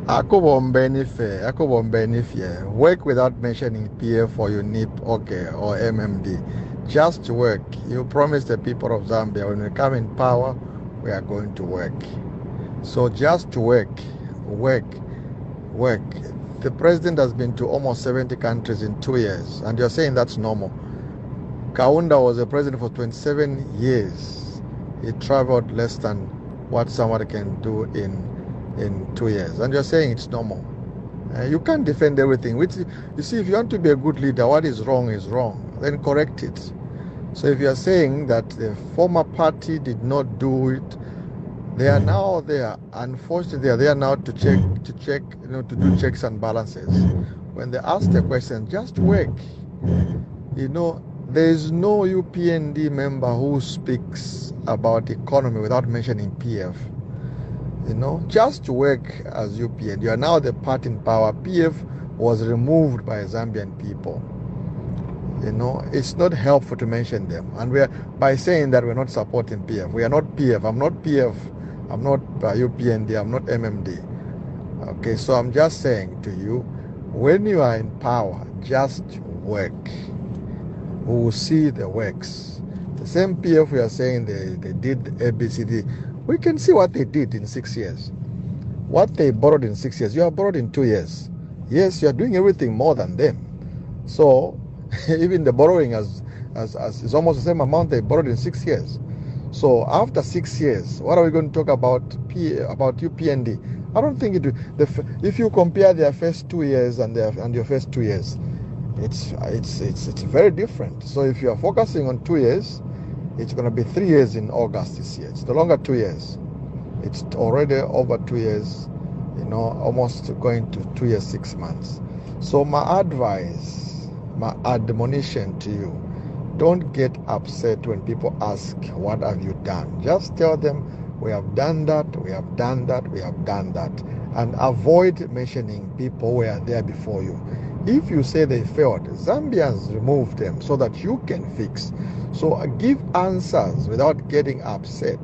Ako work without mentioning PF or UNIP, okay, or MMD. Just work. You promised the people of Zambia when we come in power, we are going to work. So just work, work, work. The president has been to almost 70 countries in 2 years, and you're saying that's normal. Kaunda was a president for 27 years. He traveled less than what somebody can do in 2 years, and you're saying it's normal. You can't defend everything. You see, if you want to be a good leader, what is wrong, then correct it. So if you are saying that the former party did not do it, they are now there. Unfortunately, they are there now to check, to do checks and balances. When they ask the question, just work. There is no UPND member who speaks about economy without mentioning PF. Just work as UPND. You are now the party in power. PF was removed by Zambian people. It's not helpful to mention them. And by saying that we're not supporting PF. We are not PF. I'm not PF. I'm not UPND. I'm not MMD. Okay, so I'm just saying to you, when you are in power, just work. We will see the works. The same PF we are saying they did ABCD. We can see what they did in 6 years. What they borrowed in 6 years, you have borrowed in 2 years. Yes, you are doing everything more than them. So even the borrowing is almost the same amount they borrowed in 6 years. So after 6 years, what are we going to talk about UPND? I don't think it. If you compare their first 2 years and your first 2 years, it's very different. So if you are focusing on 2 years, it's going to be 3 years in August this year. It's no longer 2 years. It's already over 2 years, almost going to 2 years, 6 months. So my advice, my admonition to you, don't get upset when people ask, what have you done? Just tell them, we have done that, we have done that, we have done that. And avoid mentioning people who were there before you. If you say they failed, Zambians remove them so that you can fix. So give answers without getting upset.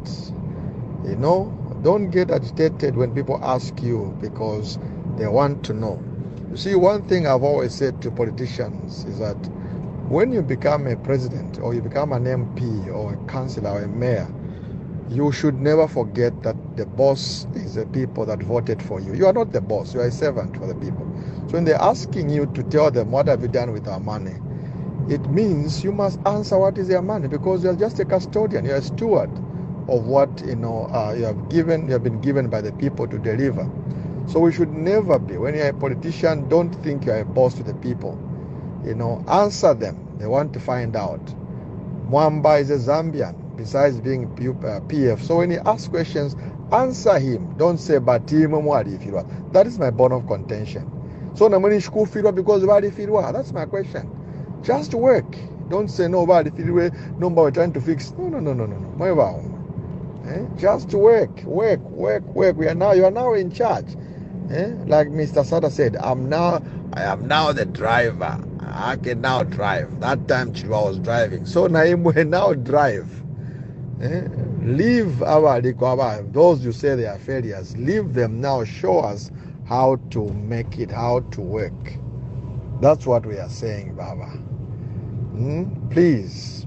Don't get agitated when people ask you because they want to know. You see, one thing I've always said to politicians is that when you become a president or you become an MP or a councillor or a mayor, you should never forget that the boss is the people that voted for you. You are not the boss, you are a servant for the people. So when they're asking you to tell them, what have you done with our money? It means you must answer what is their money, because you're just a custodian, you're a steward of what you have been given by the people to deliver. So we should never be, when you're a politician, don't think you're a boss to the people. Answer them. They want to find out. Mwamba is a Zambian, besides being PF. So when he asks questions, answer him. Don't say, that is my bone of contention. So because that's my question. Just work. Don't say no, we're trying to fix. No. Just work. You are now in charge. Like Mr. Sada said, I am now the driver. I can now drive. That time Chilwa was driving. So Naim will now drive. Leave those you say they are failures. Leave them now. Show us how to make it, how to work. That's what we are saying, Baba. Please.